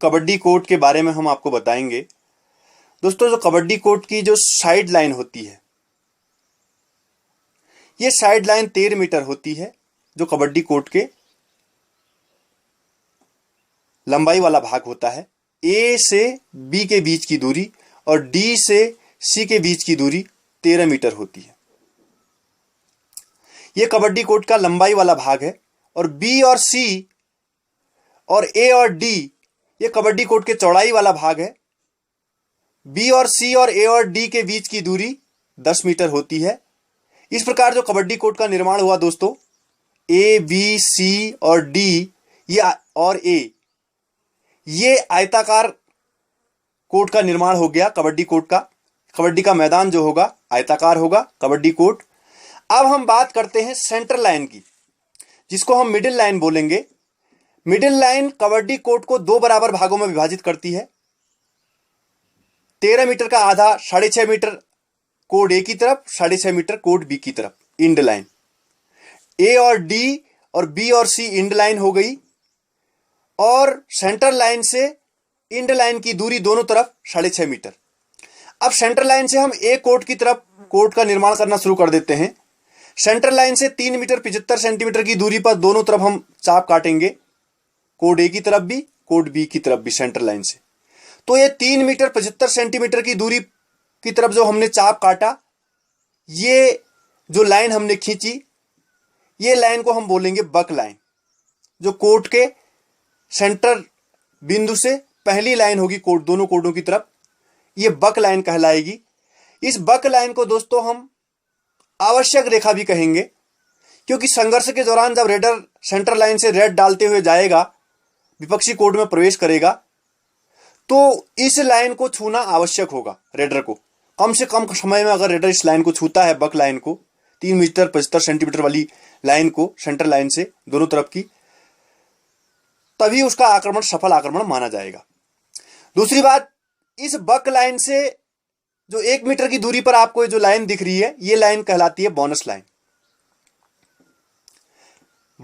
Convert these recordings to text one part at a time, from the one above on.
Kabaddi court के बारे में हम आपको बताएंगे। दोस्तों, जो कबड्डी कोर्ट की जो साइड लाइन होती है, ये साइड लाइन 13 मीटर होती है। जो कबड्डी कोर्ट के लंबाई वाला भाग होता है, ए से बी के बीच की दूरी और डी से सी के बीच की दूरी 13 मीटर होती है। यह कबड्डी कोर्ट का लंबाई वाला भाग है। और बी और सी और ए और डी ये कबड्डी कोर्ट के चौड़ाई वाला भाग है। बी और सी और ए और डी के बीच की दूरी 10 मीटर होती है। इस प्रकार जो कबड्डी कोर्ट का निर्माण हुआ दोस्तों, ए बी सी और डी ये आयताकार कोर्ट का निर्माण हो गया। कबड्डी कोर्ट का, कबड्डी का मैदान जो होगा आयताकार होगा, कबड्डी कोर्ट। अब हम बात करते हैं सेंटर लाइन की, जिसको हम मिडिल लाइन बोलेंगे। मिडिल लाइन कबड्डी कोर्ट को 2 बराबर भागों में विभाजित करती है। 13 मीटर का आधा 6.5 मीटर कोड ए की तरफ, 6.5 मीटर कोड बी की तरफ, इंड लाइन। ए और डी और बी और सी इंड लाइन हो गई। और सेंटर लाइन से इंड लाइन की दूरी दोनों तरफ 6.5 मीटर। अब सेंटर लाइन से हम ए कोर्ट की तरफ कोर्ट का निर्माण करना शुरू कर देते हैं। सेंटर लाइन से 3 मीटर 75 सेंटीमीटर की दूरी पर दोनों तरफ हम चाप काटेंगे, कोड ए की तरफ भी, कोड बी की तरफ भी, सेंटर लाइन से। तो ये 3 मीटर 75 सेंटीमीटर की दूरी की तरफ जो हमने चाप काटा, ये जो लाइन हमने खींची, ये लाइन को हम बोलेंगे बक लाइन। जो कोर्ट के सेंटर बिंदु से पहली लाइन होगी कोर्ट, दोनों कोर्टों की तरफ, ये बक लाइन कहलाएगी। इस बक लाइन को दोस्तों हम आवश्यक रेखा भी कहेंगे, क्योंकि संघर्ष के दौरान जब रेडर सेंटर लाइन से रेड डालते हुए जाएगा, विपक्षी कोर्ट में प्रवेश करेगा, तो इस लाइन को छूना आवश्यक होगा रेडर को। कम से कम समय में अगर रेडर इस लाइन को छूता है, बक लाइन को, 3 मीटर 75 सेंटीमीटर वाली लाइन को सेंटर लाइन से दोनों तरफ की, तभी उसका आक्रमण सफल आक्रमण माना जाएगा। दूसरी बात, इस बक लाइन से जो 1 मीटर की दूरी पर आपको जो लाइन दिख रही है, ये लाइन कहलाती है बोनस लाइन।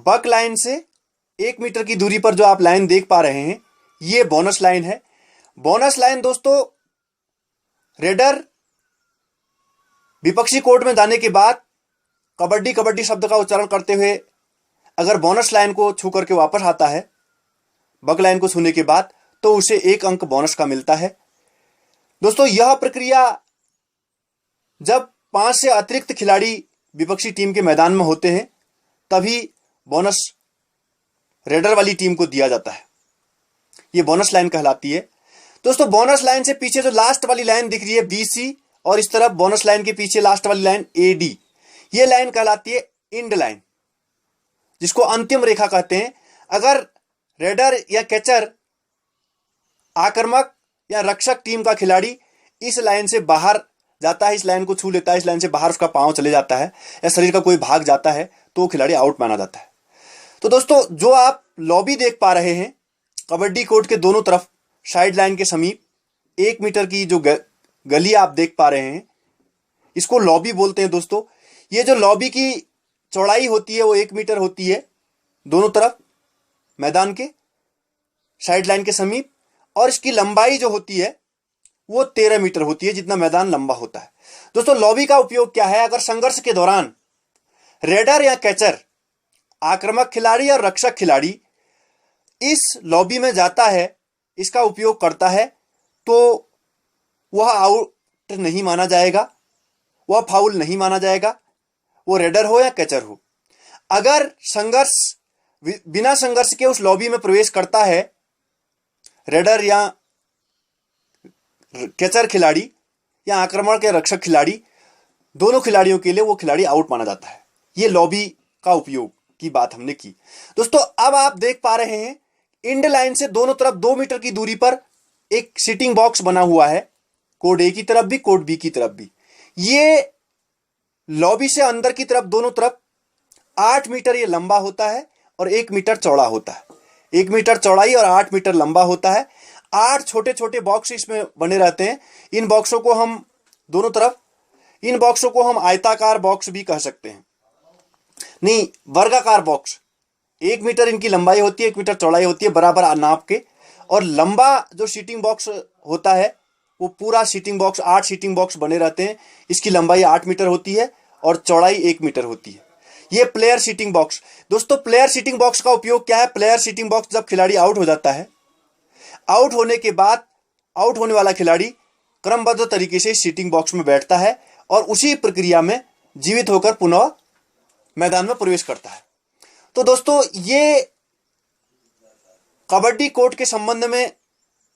बक लाइन से 1 मीटर की दूरी पर जो आप लाइन देख पा रहे हैं, ये बोनस लाइन है। बोनस लाइन दोस्तों, रेडर विपक्षी कोर्ट में जाने के बाद कबड्डी कबड्डी शब्द का उच्चारण करते हुए अगर बोनस लाइन को छू करके वापस आता है, बक लाइन को छूने के बाद, तो उसे 1 अंक बोनस का मिलता है। दोस्तों, यह प्रक्रिया जब 5 से अतिरिक्त खिलाड़ी विपक्षी टीम के मैदान में होते हैं, तभी बोनस रेडर वाली टीम को दिया जाता है। यह बोनस लाइन कहलाती है। दोस्तों, बोनस लाइन से पीछे जो लास्ट वाली लाइन दिख रही है बीसी, और इस तरफ बोनस लाइन के पीछे लास्ट वाली लाइन एडी, यह लाइन कहलाती है इंड लाइन, जिसको अंतिम रेखा कहते हैं। अगर रेडर या कैचर, आक्रामक या रक्षक टीम का खिलाड़ी इस लाइन से बाहर जाता है, इस लाइन को छू लेता है, इस लाइन से बाहर उसका पांव चले जाता है या शरीर का कोई भाग जाता है, तो खिलाड़ी आउट माना जाता है। तो दोस्तों, जो आप लॉबी देख पा रहे हैं कबड्डी कोर्ट के दोनों तरफ साइड लाइन के समीप, 1 मीटर की जो गली आप देख पा रहे हैं, इसको लॉबी बोलते हैं दोस्तों। ये जो लॉबी की चौड़ाई होती है वो 1 मीटर होती है दोनों तरफ मैदान के साइड लाइन के समीप, और इसकी लंबाई जो होती है वो 13 मीटर होती है, जितना मैदान लंबा होता है। दोस्तों, लॉबी का उपयोग क्या है? अगर संघर्ष के दौरान रेडर या कैचर, आक्रामक खिलाड़ी और रक्षक खिलाड़ी इस लॉबी में जाता है, इसका उपयोग करता है, तो वह आउट नहीं माना जाएगा, वह फाउल नहीं माना जाएगा, वो रेडर हो या कैचर हो। अगर संघर्ष बिना संघर्ष के उस लॉबी में प्रवेश करता है रेडर या कैचर खिलाड़ी या आक्रमण के रक्षक खिलाड़ी, दोनों खिलाड़ियों के लिए वो खिलाड़ी आउट माना जाता है। ये लॉबी का उपयोग की बात हमने की। दोस्तों, अब आप देख पा रहे हैं इंड लाइन से दोनों तरफ 2 मीटर की दूरी पर एक सिटिंग बॉक्स बना हुआ है, कोड ए की तरफ भी, कोड बी की तरफ भी। ये लॉबी से अंदर की तरफ दोनों तरफ 8 मीटर ये लंबा होता है और 1 मीटर चौड़ा होता है। 1 मीटर चौड़ाई और 8 मीटर लंबा होता है। 8 छोटे छोटे बॉक्स इसमें बने रहते हैं। इन बॉक्सों को हम दोनों तरफ, इन बॉक्सों को हम आयताकार बॉक्स भी कह सकते हैं, नहीं वर्गाकार बॉक्स। 1 मीटर इनकी लंबाई होती है, 1 मीटर चौड़ाई होती है, बराबर नाप के, और लंबा जो सीटिंग बॉक्स होता है वो पूरा सीटिंग बॉक्स 8 सीटिंग बॉक्स बने रहते हैं। इसकी लंबाई 8 मीटर होती है और चौड़ाई 1 मीटर होती है। ये प्लेयर सीटिंग बॉक्स। दोस्तों प्लेयर सीटिंग बॉक्स का उपयोग क्या है? प्लेयर सीटिंग बॉक्स जब खिलाड़ी आउट हो जाता है, आउट होने के बाद आउट होने वाला खिलाड़ी क्रमबद्ध तरीके से सीटिंग बॉक्स में बैठता है और उसी प्रक्रिया में जीवित होकर पुनः मैदान में प्रवेश करता है। तो दोस्तों ये कबड्डी कोड के संबंध में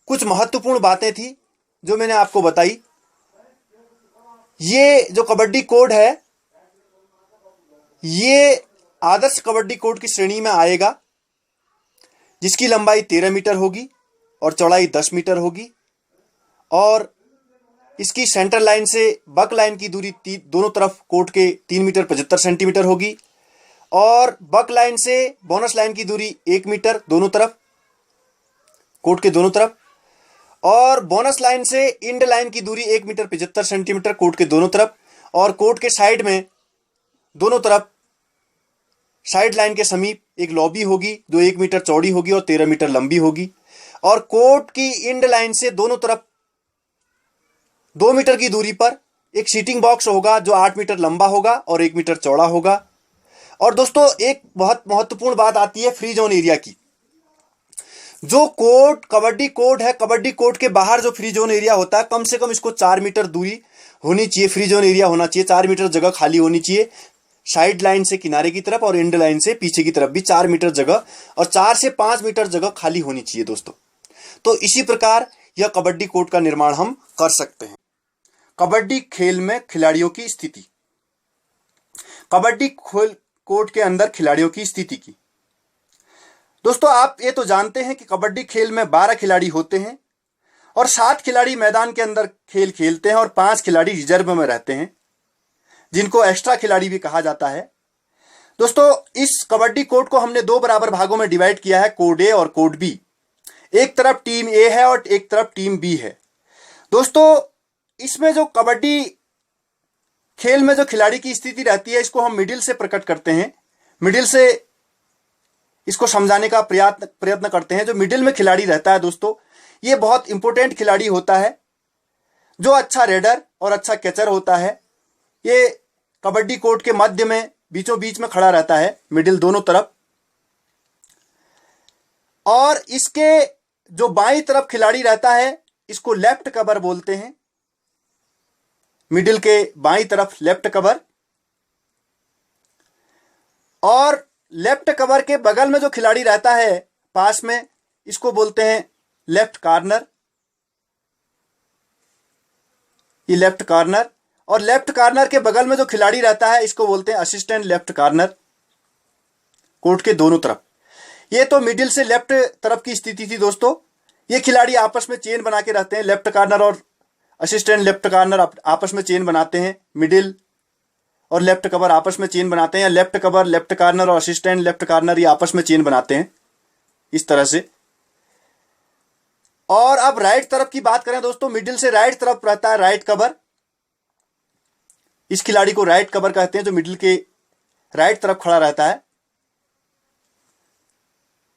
कुछ महत्वपूर्ण बातें थी जो मैंने आपको बताई। ये जो कबड्डी कोड है ये आदर्श कबड्डी कोड की श्रेणी में आएगा, जिसकी लंबाई 13 मीटर होगी और चौड़ाई 10 मीटर होगी और इसकी सेंटर लाइन से बक लाइन की दूरी दोनों तरफ कोर्ट के 3 मीटर 75 सेंटीमीटर होगी और बक लाइन से बोनस लाइन की दूरी 1 मीटर दोनों तरफ, कोर्ट के दोनों तरफ, और बोनस लाइन से इंड लाइन की दूरी 1 मीटर 75 सेंटीमीटर कोर्ट के दोनों तरफ, और कोर्ट के साइड में दोनों तरफ साइड लाइन के समीप एक लॉबी होगी जो 1 मीटर चौड़ी होगी और 13 मीटर लंबी होगी, और कोर्ट की इंड लाइन से दोनों तरफ 2 मीटर की दूरी पर एक सीटिंग बॉक्स होगा जो 8 मीटर लंबा होगा और 1 मीटर चौड़ा होगा। और दोस्तों एक बहुत महत्वपूर्ण बात आती है फ्री जोन एरिया की। जो कोर्ट कबड्डी कोर्ट है, कबड्डी कोर्ट के बाहर जो फ्री जोन एरिया होता है, कम से कम इसको 4 मीटर दूरी होनी चाहिए, फ्री जोन एरिया होना चाहिए, 4 मीटर जगह खाली होनी चाहिए। साइड लाइन से किनारे की तरफ और एंड लाइन से पीछे की तरफ भी 4 मीटर जगह और 4 से 5 मीटर जगह खाली होनी चाहिए दोस्तों। तो इसी प्रकार यह कबड्डी कोर्ट का निर्माण हम कर सकते हैं। कबड्डी खेल में खिलाड़ियों की स्थिति। कबड्डी कोर्ट के अंदर खिलाड़ियों की स्थिति की। दोस्तों आप ये तो जानते हैं कि कबड्डी खेल में 12 खिलाड़ी होते हैं और 7 खिलाड़ी मैदान के अंदर खेल खेलते हैं और 5 खिलाड़ी रिजर्व में रहते हैं, जिनको एक्स्ट्रा खिलाड़ी भी कहा जाता है। दोस्तों इस कबड्डी कोर्ट को हमने 2 बराबर भागों में डिवाइड किया है, कोड ए और कोड बी। एक तरफ टीम ए है और एक तरफ टीम बी है। दोस्तों इसमें जो कबड्डी खेल में जो खिलाड़ी की स्थिति रहती है इसको हम मिडिल से प्रकट करते हैं, मिडिल से इसको समझाने का प्रयत्न करते हैं। जो मिडिल में खिलाड़ी रहता है दोस्तों, ये बहुत इंपॉर्टेंट खिलाड़ी होता है जो अच्छा रेडर और अच्छा कैचर होता है। ये कबड्डी कोर्ट के मध्य में बीचों बीच में खड़ा रहता है, मिडिल दोनों तरफ। और इसके जो बाईं तरफ खिलाड़ी रहता है इसको लेफ्ट कवर बोलते हैं, मिडिल के बाईं तरफ लेफ्ट कवर। और लेफ्ट कवर के बगल में जो खिलाड़ी रहता है पास में, इसको बोलते हैं लेफ्ट कॉर्नर, ये लेफ्ट कॉर्नर। और लेफ्ट कॉर्नर के बगल में जो खिलाड़ी रहता है इसको बोलते हैं असिस्टेंट लेफ्ट कॉर्नर, कोर्ट के दोनों तरफ। ये तो मिडिल से लेफ्ट तरफ की स्थिति थी दोस्तों। ये खिलाड़ी आपस में चेन बना के रहते हैं, लेफ्ट कॉर्नर और असिस्टेंट लेफ्ट कॉर्नर आपस में चेन बनाते हैं, मिडिल और लेफ्ट कवर आपस में चेन बनाते हैं, लेफ्ट कवर लेफ्ट कॉर्नर और असिस्टेंट लेफ्ट कॉर्नर ये आपस में चेन बनाते हैं इस तरह से। और अब राइट तरफ की बात करें दोस्तों, मिडिल से राइट तरफ रहता है राइट कवर। इस खिलाड़ी को राइट कवर कहते हैं जो मिडिल के राइट तरफ खड़ा रहता है,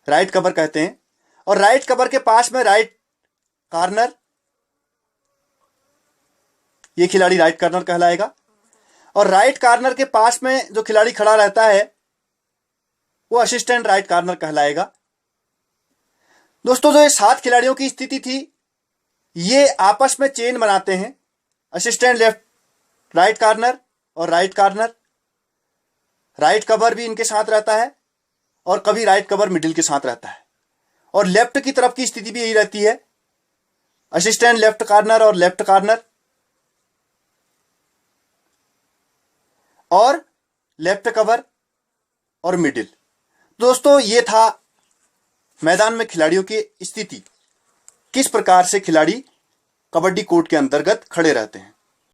राइट कवर कहते हैं। और राइट कवर के पास में राइट कॉर्नर, ये खिलाड़ी राइट कॉर्नर कहलाएगा। और राइट कॉर्नर के पास में जो खिलाड़ी खड़ा रहता है वो असिस्टेंट राइट कॉर्नर कहलाएगा। दोस्तों जो ये 7 खिलाड़ियों की स्थिति थी ये आपस में चेन बनाते हैं, असिस्टेंट लेफ्ट राइट कॉर्नर और राइट कॉर्नर। राइट कवर भी इनके साथ रहता है और कभी राइट कवर मिडिल के साथ रहता है। और लेफ्ट की तरफ की स्थिति भी यही रहती है, असिस्टेंट लेफ्ट कॉर्नर और लेफ्ट कॉर्नर और लेफ्ट कवर और मिडिल। दोस्तों ये था मैदान में खिलाड़ियों की स्थिति, किस प्रकार से खिलाड़ी कबड्डी कोर्ट के अंतर्गत खड़े रहते हैं।